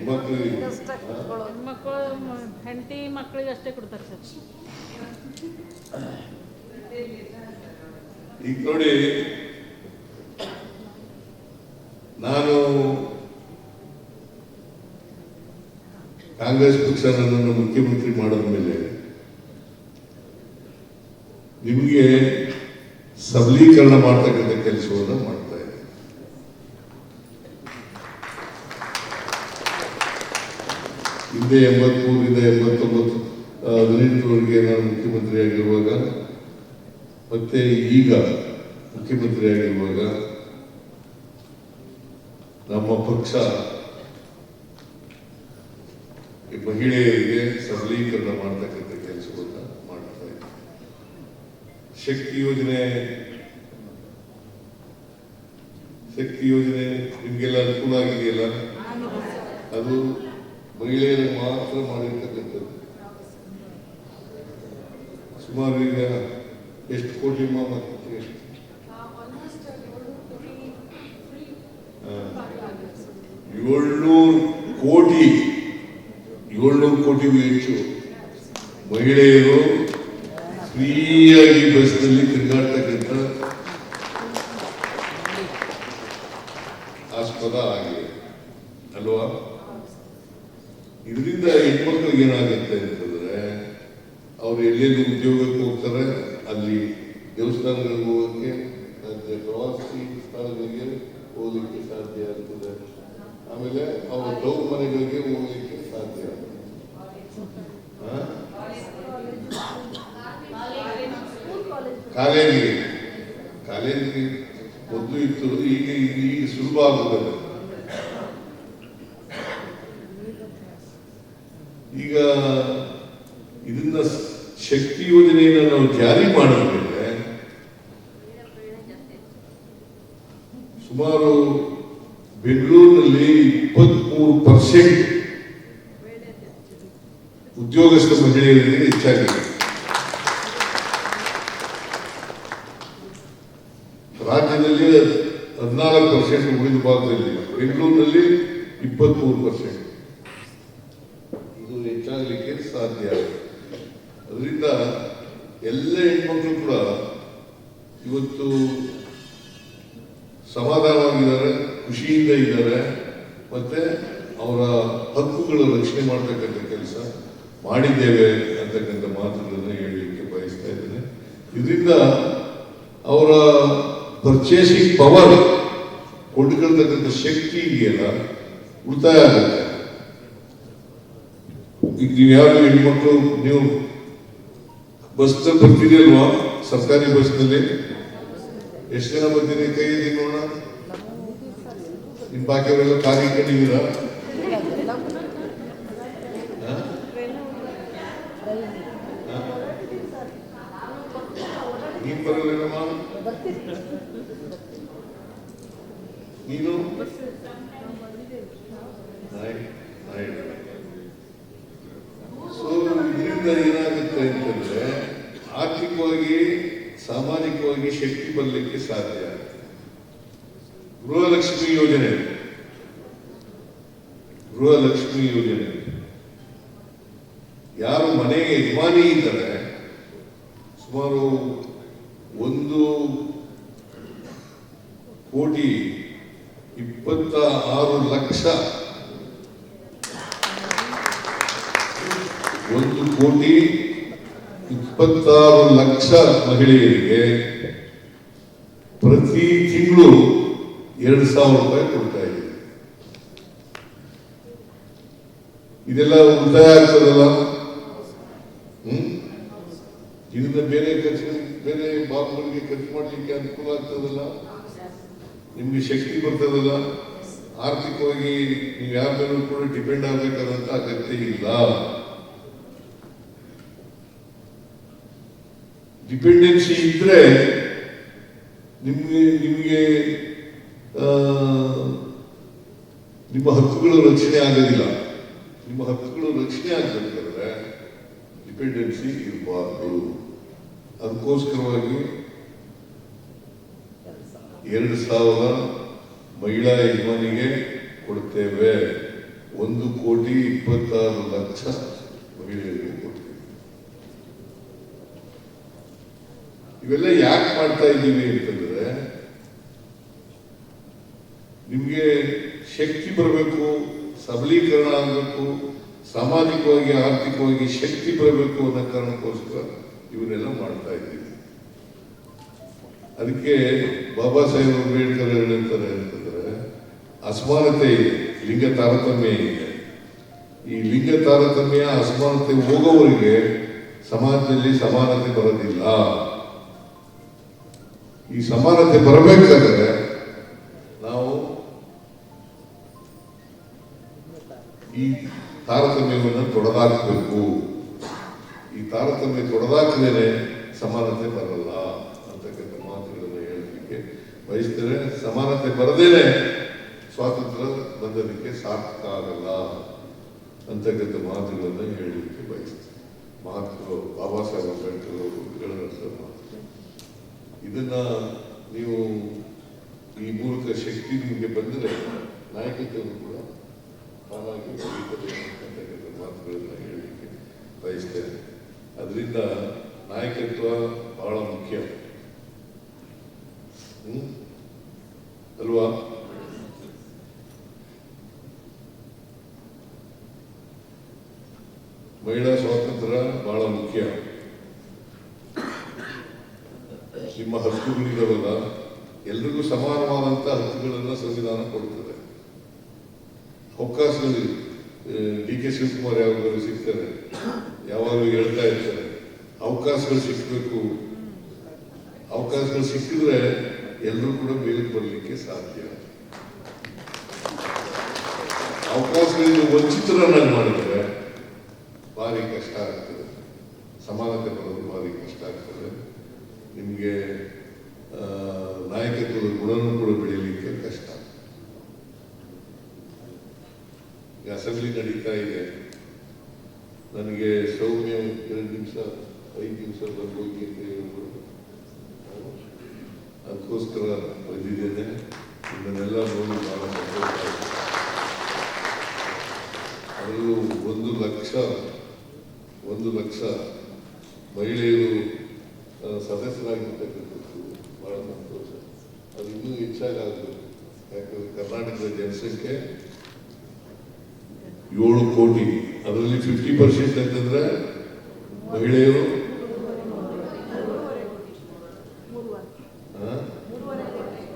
ಮಕ್ಕಳು ಹೆಂಡತಿ ಮಕ್ಕಳಿಗೆ ಅಷ್ಟೇ ಕೊಡ್ತಾರೆ ಸರ್. ಈಗ ನೋಡಿ, ನಾನು ಕಾಂಗ್ರೆಸ್ ಪಕ್ಷ ನನ್ನನ್ನು ಮುಖ್ಯಮಂತ್ರಿ ಮಾಡಿದ ಮೇಲೆ ನಿಮಗೆ ಸಬಲೀಕರಣ ಮಾಡ್ತಕ್ಕಂಥ ಕೆಲಸವನ್ನು ಮಾಡ್ತಾ ಇದ್ದೀನಿ. ಹಿಂದೆ 83ರಿಂದ 89 18ರವರೆಗೆ ನಾನು ಮುಖ್ಯಮಂತ್ರಿ ಆಗಿರುವಾಗ ಮತ್ತೆ ಈಗ ಮುಖ್ಯಮಂತ್ರಿ ಆಗಿರುವಾಗ ನಮ್ಮ ಪಕ್ಷ ಮಹಿಳೆಯರಿಗೆ ಸಬಲೀಕರಣ ಮಾಡ್ತಕ್ಕಂಥ ಕೆಲಸವನ್ನ ಮಾಡ್ತಾ ಇದೆ. ಶಕ್ತಿ ಯೋಜನೆ ನಿಮ್ಗೆಲ್ಲ ಅನುಕೂಲ ಆಗಿದೆಯಲ್ಲ, ಅದು ಮಹಿಳೆಯರಿಗೆ ಮಾತ್ರ ಮಾಡಿರ್ತಕ್ಕಂಥದ್ದು. ಸುಮಾರು ಈಗ ಎಷ್ಟು ಕೋಟಿ ಮತ್ತೆ ಎಷ್ಟು 700 ಕೋಟಿಗೂ ಹೆಚ್ಚು ಮಹಿಳೆಯರು ಫ್ರೀಯಾಗಿ ಬಸ್ನಲ್ಲಿ ತಿರುಗಾಡ್ತಕ್ಕಂಥ ಆಸ್ಪದ ಆಗಿದೆ ಅಲ್ವಾ? ಇದರಿಂದ ಹೆಣ್ಮಕ್ಳಿಗೆ ಏನಾಗುತ್ತೆ ಅಂತಂದ್ರೆ, ಅವ್ರು ಎಲ್ಲೆಲ್ಲಿ ಉದ್ಯೋಗಕ್ಕೆ ಹೋಗ್ತಾರೆ, ಅಲ್ಲಿ ದೇವಸ್ಥಾನಗಳಿಗೆ ಹೋಗೋಕ್ಕೆ, ಪ್ರವಾಸಿ ಸ್ಥಳಗಳಿಗೆ ಹೋಗ್ಲಿಕ್ಕೆ ಸಾಧ್ಯ ಆಗ್ತದೆ. ಆಮೇಲೆ ಅವ್ರ ತವರು ಮನೆಗಳಿಗೆ ಹೋಗ್ಲಿಕ್ಕೆ ಸಾಧ್ಯ. ಕಾಲೇಜಿಗೆ ಮೊದಲು ಇತ್ತು, ಈಗ ಸುಲಭ ಆಗುತ್ತದೆ. ಈಗ ಇದನ್ನ ಶಕ್ತಿ ಯೋಜನೆಯನ್ನು ನಾವು ಜಾರಿ ಮಾಡಿದ್ರೆ ಸುಮಾರು ಬೆಂಗಳೂರಿನಲ್ಲಿ 23% ಉದ್ಯೋಗಸ್ಥ ಮಹಿಳೆಯರಿಗೆ ಹೆಚ್ಚಾಗಿದೆ. ರಾಜ್ಯದಲ್ಲಿ 14% ಉಳಿದ ಭಾಗದಲ್ಲಿ, ಬೆಂಗಳೂರಿನಲ್ಲಿ 23%. ಇದು ಹೆಚ್ಚಾಗಲಿಕ್ಕೆ ಸಾಧ್ಯ. ಅದರಿಂದ ಎಲ್ಲ ಹೆಣ್ಮಕ್ಳು ಕೂಡ ಇವತ್ತು ಸಮಾಧಾನವಾಗಿದ್ದಾರೆ, ಖುಷಿಯಿಂದ ಇದ್ದಾರೆ, ಮತ್ತೆ ಅವರ ಹಕ್ಕುಗಳ ರಕ್ಷಣೆ ಮಾಡ್ತಕ್ಕಂಥ ಕೆಲಸ ಮಾಡಿದ್ದೇವೆ ಅಂತಕ್ಕಂಥ ಮಾತುಗಳನ್ನು ಹೇಳಲಿಕ್ಕೆ ಬಯಸ್ತಾ ಇದ್ದೇನೆ. ಇದರಿಂದ ಅವರ ಪರ್ಚೇಸಿಂಗ್ ಪವರ್, ಕೊಂಡುಕೊಳ್ತಕ್ಕಂಥ ಶಕ್ತಿ ಇದೆಯಲ್ಲ, ಉಳಿತಾಯ ಆಗುತ್ತೆ. ಈಗ ನೀವು ಯಾರು ಹೆಣ್ಮಕ್ಳು ನೀವು ಬಸ್ ಬರ್ತೀರಿ ಅಲ್ವಾ, ಸರ್ಕಾರಿ ಬಸ್ನಲ್ಲಿ ಎಷ್ಟು ಜನ ಬರ್ತೀರಿ? ಕೈ ಎತ್ತಿ ನೋಡೋಣ. ನಿಮ್ ಬಾಕಿಯವರೆಲ್ಲ ಕಾರಿ ಕಂಡಿದ್ದೀರಾ? ನೀನ್ ಬರಲ್ಲೇನಮ್ಮ? ನೀನು ಸೊ ಇದರಿಂದ ಏನಾಗುತ್ತೆ ಅಂತಂದ್ರೆ, ಆರ್ಥಿಕವಾಗಿ ಸಾಮಾಜಿಕವಾಗಿ ಶಕ್ತಿ ಬರಲಿಕ್ಕೆ ಸಾಧ್ಯ. ಗೃಹಲಕ್ಷ್ಮಿ ಯೋಜನೆ ಯಾರು ಮನೆಗೆ ಯಜಮಾನಿ ಇದ್ದಾರೆ, ಸುಮಾರು 1,26,00,000 1,26,00,000 ಮಹಿಳೆಯರಿಗೆ ಪ್ರತಿ ತಿಂಗಳು 2,000 ರೂಪಾಯಿ ಕೊಡ್ತಾ ಇದೆ. ಇದೆಲ್ಲ ಉಳಿತಾಯ ಆಗ್ತದಲ್ಲ. ಇದನ್ನ ಬೇರೆ ಬಾಬುಗಳಿಗೆ ಖರ್ಚು ಮಾಡಲಿಕ್ಕೆ ಅನುಕೂಲ ಆಗ್ತದಲ್ಲ, ನಿಮ್ಗೆ ಶಕ್ತಿ ಬರ್ತದಲ್ಲ. ಆರ್ಥಿಕವಾಗಿ ನೀವು ಯಾರ ಮೇಲೂ ಕೂಡ ಡಿಪೆಂಡ್ ಆಗಬೇಕಾದಂತ ಅಗತ್ಯ ಇಲ್ಲ. ಡಿಪೆಂಡೆನ್ಸಿ ಇದ್ರೆ ನಿಮಗೆ ನಿಮ್ಮ ಹಕ್ಕುಗಳು ರಕ್ಷಣೆ ಆಗೋದಿಲ್ಲ. ನಿಮ್ಮ ಹಕ್ಕುಗಳು ರಕ್ಷಣೆ ಆಗಬೇಕಾದ್ರೆ ಡಿಪೆಂಡೆನ್ಸಿ ಇರಬಾರ್ದು. ಅದಕ್ಕೋಸ್ಕರವಾಗಿ 2,000 ಮಹಿಳಾ ಯಜಮಾನಿಗೆ ಕೊಡ್ತೇವೆ. 1,26,00,000 ಮಹಿಳೆಯರಿಗೆ ಕೊಟ್ಟಿದ್ದೀವಿ. ಇವೆಲ್ಲ ಯಾಕೆ ಮಾಡ್ತಾ ಇದ್ದೀವಿ ಅಂತಂದ್ರೆ ನಿಮ್ಗೆ ಶಕ್ತಿ ಬರಬೇಕು, ಸಬಲೀಕರಣ ಆಗಬೇಕು, ಸಾಮಾಜಿಕವಾಗಿ ಆರ್ಥಿಕವಾಗಿ ಶಕ್ತಿ ಬರಬೇಕು ಅನ್ನೋ ಕಾರಣಕ್ಕೋಸ್ಕರ ಇವನ್ನೆಲ್ಲ ಮಾಡ್ತಾ ಇದ್ದೀವಿ. ಅದಕ್ಕೆ ಬಾಬಾ ಸಾಹೇಬ್ ಅಂಬೇಡ್ಕರ್ ಹೇಳ್ತಾರೆ ಅಂತಂದ್ರೆ ಅಸಮಾನತೆ ಇದೆ, ಲಿಂಗ ತಾರತಮ್ಯ ಇದೆ. ಈ ಲಿಂಗ ತಾರತಮ್ಯ ಅಸಮಾನತೆ ಹೋಗೋವರಿಗೆ ಸಮಾಜದಲ್ಲಿ ಸಮಾನತೆ ಬರೋದಿಲ್ಲ. ಈ ಸಮಾನತೆ ಬರಬೇಕಾದರೆ ನಾವು ಈ ತಾರತಮ್ಯವನ್ನು ತೊಡೆದಾಕಬೇಕು. ಈ ತಾರತಮ್ಯ ತೊಡೆದಾಕದೇನೆ ಸಮಾನತೆ ಬರಲ್ಲ ಅಂತಕ್ಕಂಥ ಮಾತುಗಳನ್ನು ಹೇಳಲಿಕ್ಕೆ ಬಯಸ್ತಾರೆ. ಸಮಾನತೆ ಬರದೇನೆ ಸ್ವಾತಂತ್ರ್ಯ ಬಂದದಕ್ಕೆ ಸಾರ್ಥಕ ಆಗಲ್ಲ ಅಂತಕ್ಕಂಥ ಮಾತುಗಳನ್ನು ಹೇಳಲಿಕ್ಕೆ ಬಯಸ್ತಾರೆ. ಮಹಾತ್ಮ ಬಾಬಾ ಸಾಹೇಬ್ ಅಂಬೇಡ್ಕರ್ ಅವರು ಹೇಳುವಂಥ ಮಾತು. ಇದನ್ನ ನೀವು ಈ ಮೂಲಕ ಶಕ್ತಿ ನಿಮಗೆ ಬಂದರೆ ನಾಯಕತ್ವವನ್ನು ಕೂಡ ತಾನಾಗಿ ಬರೀತದೆ ಅಂತಕ್ಕಂಥ ಮಾತುಗಳನ್ನು ಹೇಳಲಿಕ್ಕೆ ಬಯಸ್ತೇನೆ. ಅದರಿಂದ ನಾಯಕತ್ವ ಬಹಳ ಮುಖ್ಯ ಅಲ್ವಾ? ಮಹಿಳಾ ಸ್ವಾತಂತ್ರ್ಯ ಬಹಳ ಮುಖ್ಯ. ನಿಮ್ಮ ಹಕ್ಕುಗಳಿದಾವಲ್ಲ, ಎಲ್ರಿಗೂ ಸಮಾನವಾದಂಥ ಹಕ್ಕುಗಳನ್ನು ಸಂವಿಧಾನ ಕೊಡ್ತದೆ. ಅವಕಾಶಗಳು ಡಿ.ಕೆ. ಶಿವಕುಮಾರ್ ಯಾವಾಗಲೂ ಸಿಗ್ತಾರೆ, ಯಾವಾಗಲೂ ಹೇಳ್ತಾ ಇರ್ತಾರೆ ಅವಕಾಶಗಳು ಸಿಕ್ಕಬೇಕು. ಅವಕಾಶಗಳು ಸಿಕ್ಕಿದ್ರೆ ಎಲ್ಲರೂ ಕೂಡ ಮೇಲಕ್ಕೆ ಬರಲಿಕ್ಕೆ ಸಾಧ್ಯ. ಅವಕಾಶಗಳಿಂದ ವಂಚಿತರನ್ನಾಗಿ ಮಾಡಿದರೆ ಭಾರಿ ಕಷ್ಟ ಆಗ್ತದೆ. ಸಮಾನತೆ ಬರೋದು ಭಾರಿ ಕಷ್ಟ ಆಗ್ತದೆ. ನಿಮಗೆ ನಾಯಕತ್ವದ ಗುಣನೂ ಕೂಡ ಬೆಳೆಯಲಿಕ್ಕೆ ಕಷ್ಟ. ಈಗ ಅಸೆಂಬ್ಲಿ ನಡೀತಾ ಇದೆ. ನನಗೆ ಸೌಮ್ಯ 2 ನಿಮಿಷ 5 ನಿಮಿಷ ಬರ್ಬೋಗಿ ಅಂತ ಹೇಳಿದ್ರು. ಅದಕ್ಕೋಸ್ಕರ ಬಂದಿದ್ದೇನೆ. ಇದನ್ನೆಲ್ಲ ನೋಡಿ ಬಹಳ ಸಂತೋಷ ಆಯಿತು. ಅದರಲ್ಲೂ 1,00,000 ಮಹಿಳೆಯರು ಸದಸ್ಯರಾಗಿರ್ತಕ್ಕಂಥದ್ದು ಬಹಳ ಸಂತೋಷ. ಅದು ಇನ್ನೂ ಹೆಚ್ಚಾಗಬೇಕು. ಯಾಕಂದ್ರೆ ಕರ್ನಾಟಕದ ಜನಸಂಖ್ಯೆ 7 ಕೋಟಿ. ಅದರಲ್ಲಿ 50% ಅಂತಂದ್ರೆ ಮಹಿಳೆಯರು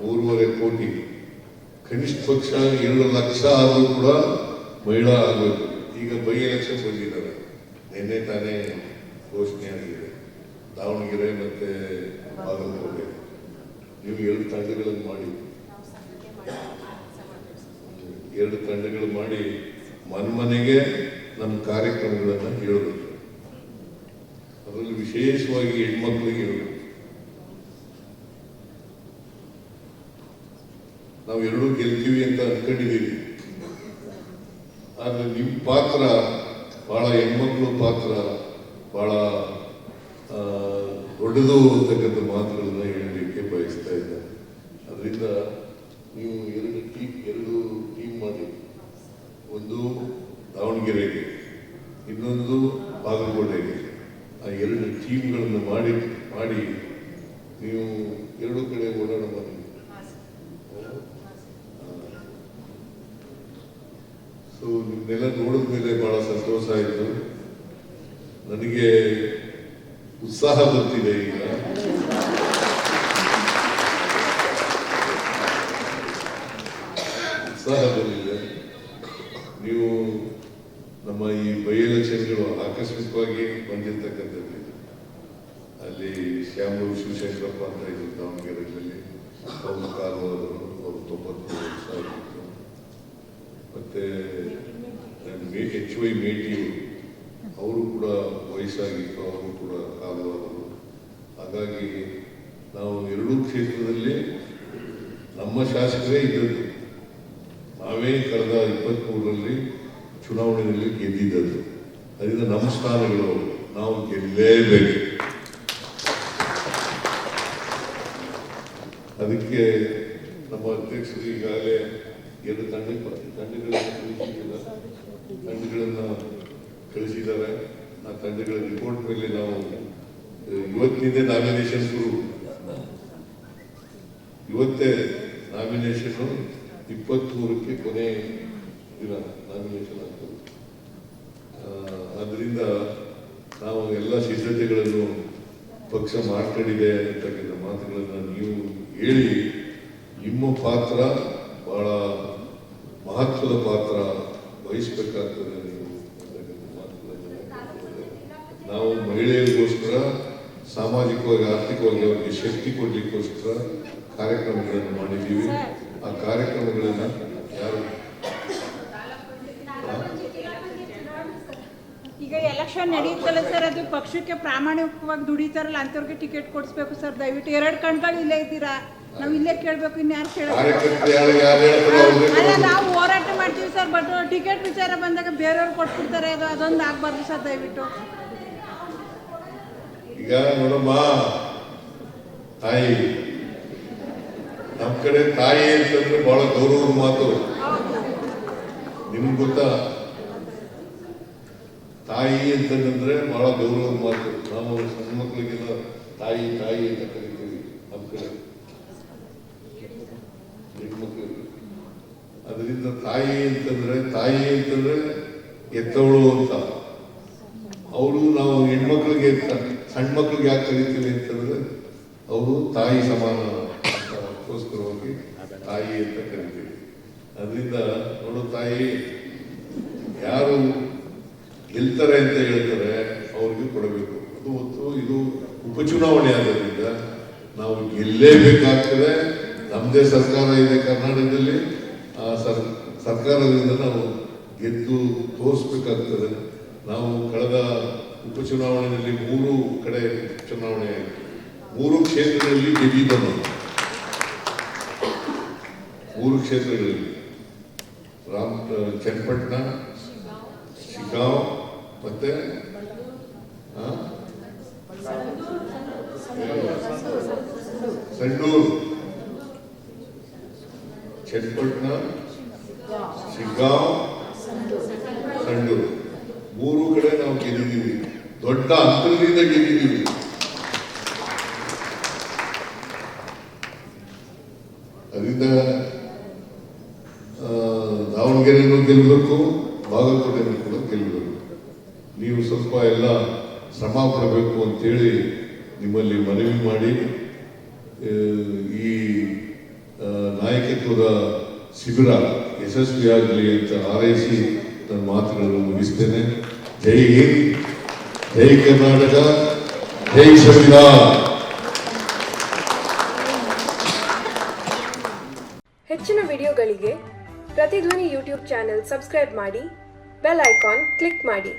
3.5 ಕೋಟಿ. ಕನಿಷ್ಠ ಪಕ್ಷ 2 ಲಕ್ಷ ಆದರೂ ಕೂಡ ಮಹಿಳಾ ಆಗಬೇಕು. ಈಗ ಬೈ ಎಲೆಕ್ಷನ್ ಬಂದಿದ್ದಾರೆ, ನಿನ್ನೆ ತಾನೇ ಘೋಷಣೆ ಆಗಿದೆ. ದಾವಣಗೆರೆ ಮತ್ತೆ ಬಾಗಲಕೋಟೆ ನೀವು 2 ತಂಡಗಳನ್ನು ಮಾಡಿ 2 ತಂಡಗಳು ಮಾಡಿ ಮನೆಗೆ ನಮ್ಮ ಕಾರ್ಯಕ್ರಮಗಳನ್ನು ಹೇಳಬೇಕು. ಅದರಲ್ಲಿ ವಿಶೇಷವಾಗಿ ಹೆಣ್ಮಕ್ಳಿಗೆ ಹೇಳಬೇಕು. ನಾವು 2 ಗೆಲ್ತೀವಿ ಅಂತ ಅನ್ಕೊಂಡಿದ್ದೀವಿ. ಆದರೆ ನಿಮ್ಮ ಪಾತ್ರ ಬಹಳ, ಹೆಣ್ಮಕ್ಳು ಪಾತ್ರ ಬಹಳ ದೊಡ್ಡದು ಅಂತಕ್ಕಂಥ ಮಾತುಗಳನ್ನ ಹೇಳಲಿಕ್ಕೆ ಬಯಸ್ತಾ ಇದ್ದಾರೆ. ಅದರಿಂದ ನೀವು 2 ಟೀಮ್ ಮಾಡಿ, ಒಂದು ದಾವಣಗೆರೆಗೆ, ಇನ್ನೊಂದು ಬಾಗಲಕೋಟೆಗೆ. ಆ 2 ಟೀಮ್ಗಳನ್ನು ಮಾಡಿ ನೀವು 2 ಕಡೆ ಓಡಾಡ ಮಾಡಿ. ಸೊ ನಿಮ್ಮನ್ನೆಲ್ಲ ನೋಡಿದ ಮೇಲೆ ಬಹಳ ಸಂತೋಷ ಆಯಿತು. ನನಗೆ ಉತ್ಸಾಹ ಬರ್ತಿದೆ. ಈಗ ಉತ್ಸಾಹ ಬಂದಿದೆ. ನೀವು ನಮ್ಮ ಈ ಬೈ ಎಲೆಕ್ಷನ್ಗಳು ಆಕಸ್ಮಿಕವಾಗಿ ಬಂದಿರತಕ್ಕಂಥದ್ದು. ಅಲ್ಲಿ ಶ್ಯಾಮರಾವ್ ಶಿವಶಂಕರಪ್ಪ ಅಂತ ಇದ್ರು ದಾವಣಗೆರೆಯಲ್ಲಿ, ಅವರು ಕಾಲವಾದರು. ಅವರು 93 ವರ್ಷ ಆಗಿತ್ತು. ಮತ್ತೆ HY ಮೇಟಿ ಅವರು ಕೂಡ ವಯಸ್ಸಾಗಿತ್ತು, ಅವರು ಕೂಡ ಕಾಲವಾದರು. ಹಾಗಾಗಿ ನಾವು 2 ಕ್ಷೇತ್ರದಲ್ಲಿ ನಮ್ಮ ಶಾಸಕರೇ ಇದ್ದದ್ದು. ನಾವೇ ಕಳೆದ 23ರಲ್ಲಿ ಚುನಾವಣೆಯಲ್ಲಿ ಗೆದ್ದಿದ್ದದ್ದು. ಅದರಿಂದ ನಮ್ಮ ಸ್ಥಾನಗಳು ನಾವು ಗೆಲ್ಲೇಬೇಕು. ಅದಕ್ಕೆ ನಮ್ಮ ಅಧ್ಯಕ್ಷರು ಈಗಾಗಲೇ 2 ತಂಡಗಳನ್ನು ಕಳಿಸಿದ್ದಾರೆ. ಆ ತಂಡಗಳ ರಿಪೋರ್ಟ್ ಮೇಲೆ ನಾವು ಇವತ್ತಿನಿಂದ ನಾಮಿನೇಷನ್ ಶುರು. ಇವತ್ತೇ ನಾಮಿನೇಷನ್ 23ಕ್ಕೆ ಕೊನೆ ದಿನ ನಾಮಿನೇಷನ್ ಆಗ್ತದೆ. ಅದರಿಂದ ನಾವು ಎಲ್ಲ ಸಿದ್ಧತೆಗಳನ್ನು ಪಕ್ಷ ಮಾಡ್ಕೊಂಡಿದೆ ಅಂತಕ್ಕಂಥ ಮಾತುಗಳನ್ನು ನೀವು ಹೇಳಿ ನಿಮ್ಮ ಪಾತ್ರ ಬಹಳ ಮಹತ್ವದ ಪಾತ್ರ ವಹಿಸಬೇಕಾಗ್ತದೆ. ನೀವು ನಾವು ಮಹಿಳೆಯರಿಗೋಸ್ಕರ ಸಾಮಾಜಿಕವಾಗಿ ಆರ್ಥಿಕವಾಗಿ ಅವರಿಗೆ ಶಕ್ತಿ ಕೊಡ್ಲಿಕ್ಕೋಸ್ಕರ ಕಾರ್ಯಕ್ರಮಗಳನ್ನು ಮಾಡಿದ್ದೀವಿ. ಆ ಕಾರ್ಯಕ್ರಮಗಳನ್ನು ಯಾರು ಈಗ ಎಲೆಕ್ಷನ್ ನಡೆಯುತ್ತಲ್ಲ ಸರ್, ಅದು ಪಕ್ಷಕ್ಕೆ ಪ್ರಾಮಾಣಿಕವಾಗಿ ದುಡಿತಾರಲ್ಲ ಅಂಥವ್ರಿಗೆ ಟಿಕೆಟ್ ಕೊಡಿಸ್ಬೇಕು ಸರ್. ದಯವಿಟ್ಟು 2 ಕಣ್ಗಳು ಇಲ್ಲೇ ಇದ್ದೀರಾ, ನಾವು ಇಲ್ಲೇ ಕೇಳಬೇಕು, ಇನ್ಯಾರು ಕೇಳಬೇಕು? ಅಲ್ಲ, ನಾವು ಹೋರಾಟ ಮಾಡ್ತೀವಿ ಸರ್, ಬಟ್ ಟಿಕೆಟ್ ವಿಚಾರ ಬಂದಾಗ ಬೇರೆಯವ್ರು ಕೊಟ್ಬಿಡ್ತಾರೆ. ಅದೊಂದು ಆಗ್ಬಾರ್ದು ಸರ್, ದಯವಿಟ್ಟು. ಈಗ ನೋಡಮ್ಮ ತಾಯಿ, ನಮ್ಮ ಕಡೆ ತಾಯಿ ಅಂತಂದ್ರೆ ಬಹಳ ಗೌರವದ ಮಾತು. ನಿಮ್ಗೆ ಗೊತ್ತಾ, ತಾಯಿ ಅಂತಂದ್ರೆ ಬಹಳ ಗೌರವದ ಮಾತು. ನಾವು ಸಣ್ಣ ಮಕ್ಕಳಿಗೆಲ್ಲ ತಾಯಿ ತಾಯಿ ಅಂತ ಕರಿತೀವಿ ನಮ್ಮ ಕಡೆ ಹೆಣ್ಮಕ್ಳಿಗೆ. ಅದರಿಂದ ತಾಯಿ ಅಂತಂದ್ರೆ ಎತ್ತವಳು ಅಂತ. ಅವರು ನಾವು ಹೆಣ್ಮಕ್ಳಿಗೆ ಸಣ್ಣ ಮಕ್ಳಿಗೆ ಯಾಕೆ ಕರಿತೀವಿ ಅಂತಂದ್ರೆ ಅವರು ತಾಯಿ ಸಮಾನ ಅದಕ್ಕೋಸ್ಕರವಾಗಿ ತಾಯಿ ಅಂತ ಕರಿತೀವಿ. ಅದರಿಂದ ನೋಡು ತಾಯಿ, ಯಾರು ಗೆಲ್ತಾರೆ ಅಂತ ಹೇಳ್ತಾರೆ ಅವ್ರಿಗೆ ಕೊಡಬೇಕು. ಅದು ಹೊತ್ತು ಇದು ಉಪಚುನಾವಣೆ ಆಗೋದ್ರಿಂದ ನಾವು ಗೆಲ್ಲೇಬೇಕಾಗ್ತದೆ. ನಮ್ಮದೇ ಸರ್ಕಾರ ಇದೆ ಕರ್ನಾಟಕದಲ್ಲಿ. ಆ ಸರ್ಕಾರದಿಂದ ನಾವು ಗೆದ್ದು ತೋರಿಸ್ಬೇಕಾಗ್ತದೆ. ನಾವು ಕಳೆದ ಉಪಚುನಾವಣೆಯಲ್ಲಿ 3 ಕಡೆ ಚುನಾವಣೆ ಆಯಿತು. 3 ಕ್ಷೇತ್ರಗಳಲ್ಲಿ ಗೆದ್ದಿದ್ದನು. 3 ಕ್ಷೇತ್ರಗಳಲ್ಲಿ ಚನ್ನಪಟ್ಟಣ, ಶಿಗಾಂವ್ ಮತ್ತೆ ಸಂಡೂರು. ಚನ್ನಪಟ್ಟಣ, ಶಿಗಾಂವ್, ಸಂಡೂರು 3 ಕಡೆ ನಾವು ಗೆದ್ದಿದ್ದೀವಿ. ದೊಡ್ಡ ಅಂತರದಿಂದ ಗೆದ್ದಿದ್ದೀವಿ. ಅದರಿಂದ ದಾವಣಗೆರೆಯನ್ನು ಗೆಲ್ಲಬೇಕು, ಬಾಗಲಕೋಟೆಯನ್ನು ಕೂಡ ಗೆಲ್ಲಬೇಕು. ನೀವು ಸ್ವಲ್ಪ ಎಲ್ಲ ಶ್ರಮ ಪಡಬೇಕು ಅಂತೇಳಿ ನಿಮ್ಮಲ್ಲಿ ಮನವಿ ಮಾಡಿ ಈ ನಾಯಕತ್ವದ ಶಿಬಿರ ಯಶಸ್ವಿಯಾಗಲಿ ಅಂತ ಹಾರೈಸಿ ನನ್ನ ಮಾತುಗಳನ್ನು ಮುಗಿಸ್ತೇನೆ. ಜೈ ಹಿಂದ್, ಜೈ ಕರ್ನಾಟಕ, ಜೈ ಸಂವಿಧಾನ. ಹೆಚ್ಚಿನ ವಿಡಿಯೋಗಳಿಗೆ ಪ್ರತಿಧ್ವನಿ ಯೂಟ್ಯೂಬ್ ಚಾನೆಲ್ ಸಬ್ಸ್ಕ್ರೈಬ್ ಮಾಡಿ, ಬೆಲ್ ಐಕಾನ್ ಕ್ಲಿಕ್ ಮಾಡಿ.